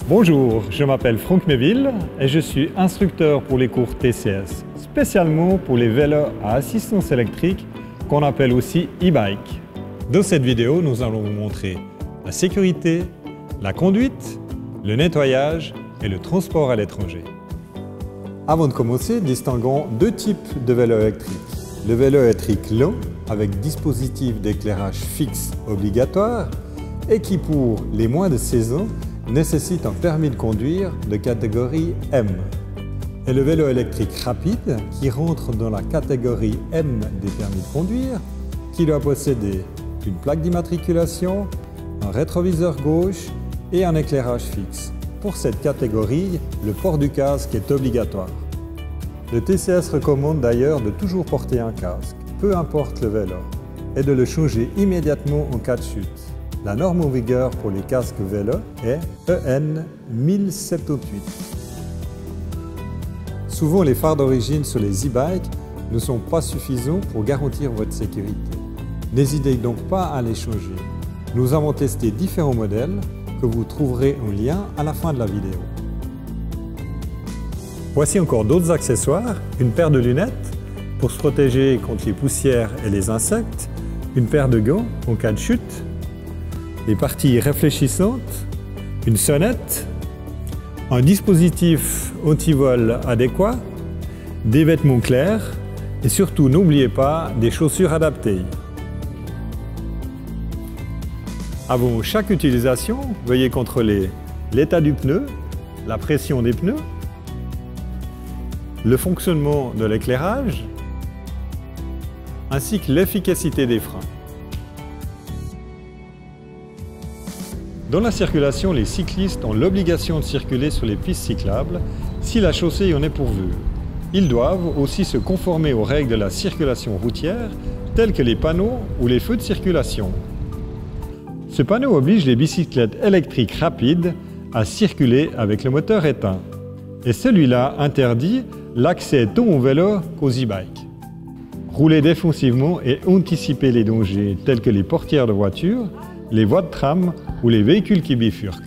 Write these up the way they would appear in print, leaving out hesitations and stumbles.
Bonjour, je m'appelle Franck Méville et je suis instructeur pour les cours TCS, spécialement pour les vélos à assistance électrique qu'on appelle aussi e-bike. Dans cette vidéo, nous allons vous montrer la sécurité, la conduite, le nettoyage et le transport à l'étranger. Avant de commencer, distinguons deux types de vélos électriques. Le vélo électrique long avec dispositif d'éclairage fixe obligatoire et qui pour les moins de 16 ans nécessite un permis de conduire de catégorie M. Et le vélo électrique rapide qui rentre dans la catégorie M des permis de conduire, qui doit posséder une plaque d'immatriculation, un rétroviseur gauche et un éclairage fixe. Pour cette catégorie, le port du casque est obligatoire. Le TCS recommande d'ailleurs de toujours porter un casque, peu importe le vélo, et de le changer immédiatement en cas de chute. La norme en vigueur pour les casques vélo est EN 1078. Souvent, les phares d'origine sur les e-bikes ne sont pas suffisants pour garantir votre sécurité. N'hésitez donc pas à les changer. Nous avons testé différents modèles que vous trouverez en lien à la fin de la vidéo. Voici encore d'autres accessoires, une paire de lunettes pour se protéger contre les poussières et les insectes, une paire de gants en cas de chute, des parties réfléchissantes, une sonnette, un dispositif anti-vol adéquat, des vêtements clairs et surtout n'oubliez pas des chaussures adaptées. Avant chaque utilisation, veuillez contrôler l'état du pneu, la pression des pneus, le fonctionnement de l'éclairage ainsi que l'efficacité des freins. Dans la circulation, les cyclistes ont l'obligation de circuler sur les pistes cyclables si la chaussée en est pourvue. Ils doivent aussi se conformer aux règles de la circulation routière telles que les panneaux ou les feux de circulation. Ce panneau oblige les bicyclettes électriques rapides à circuler avec le moteur éteint. Et celui-là interdit l'accès tant au vélo qu'aux e-bikes. Roulez défensivement et anticipez les dangers tels que les portières de voiture, les voies de tram ou les véhicules qui bifurquent.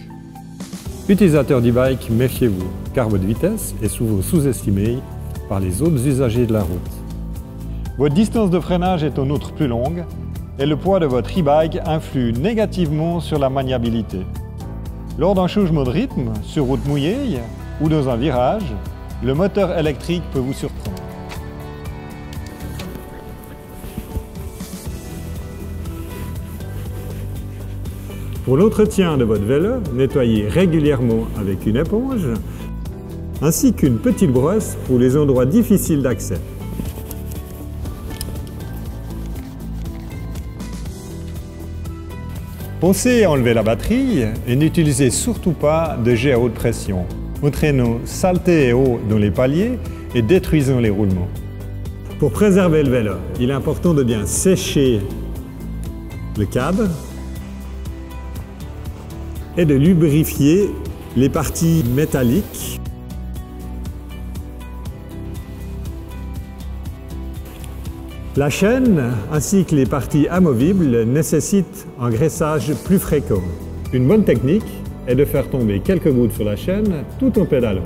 Utilisateurs d'e-bike, méfiez-vous, car votre vitesse est souvent sous-estimée par les autres usagers de la route. Votre distance de freinage est en outre plus longue et le poids de votre e-bike influe négativement sur la maniabilité. Lors d'un changement de rythme, sur route mouillée ou dans un virage, le moteur électrique peut vous surprendre. Pour l'entretien de votre vélo, nettoyez régulièrement avec une éponge ainsi qu'une petite brosse pour les endroits difficiles d'accès. Pensez à enlever la batterie et n'utilisez surtout pas de jet à haute pression, entraînant saleté et eau dans les paliers et détruisant les roulements. Pour préserver le vélo, il est important de bien sécher le cadre et de lubrifier les parties métalliques. La chaîne ainsi que les parties amovibles nécessitent un graissage plus fréquent. Une bonne technique est de faire tomber quelques gouttes sur la chaîne tout en pédalant.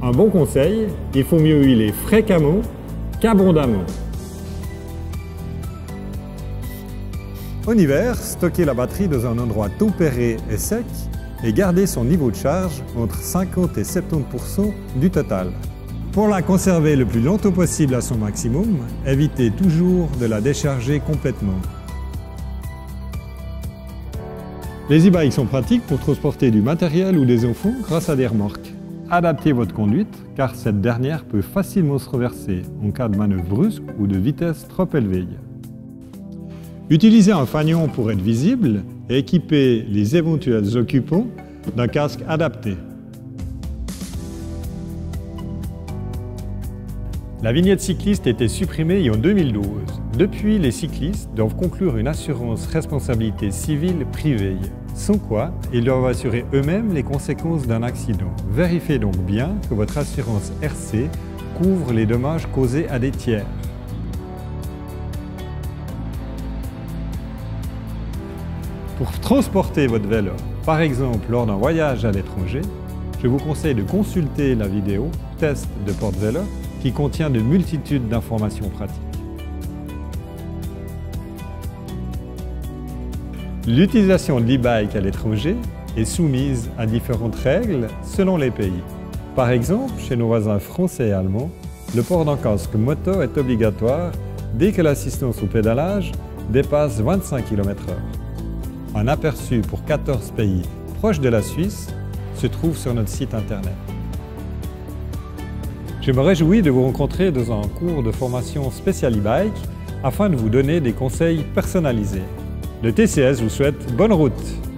Un bon conseil, il faut mieux huiler fréquemment qu'abondamment. En hiver, stockez la batterie dans un endroit tempéré et sec et gardez son niveau de charge entre 50 et 70% du total. Pour la conserver le plus longtemps possible à son maximum, évitez toujours de la décharger complètement. Les e-bikes sont pratiques pour transporter du matériel ou des enfants grâce à des remorques. Adaptez votre conduite car cette dernière peut facilement se renverser en cas de manœuvre brusque ou de vitesse trop élevée. Utilisez un fanion pour être visible et équipez les éventuels occupants d'un casque adapté. La vignette cycliste a été supprimée en 2012. Depuis, les cyclistes doivent conclure une assurance responsabilité civile privée, sans quoi ils doivent assurer eux-mêmes les conséquences d'un accident. Vérifiez donc bien que votre assurance RC couvre les dommages causés à des tiers. Pour transporter votre vélo, par exemple lors d'un voyage à l'étranger, je vous conseille de consulter la vidéo « Test de porte-vélo » qui contient de multitudes d'informations pratiques. L'utilisation de l'e-bike à l'étranger est soumise à différentes règles selon les pays. Par exemple, chez nos voisins français et allemands, le port d'un casque moto est obligatoire dès que l'assistance au pédalage dépasse 25 km/h. Un aperçu pour 14 pays proches de la Suisse se trouve sur notre site internet. Je me réjouis de vous rencontrer dans un cours de formation spécial e-bike afin de vous donner des conseils personnalisés. Le TCS vous souhaite bonne route!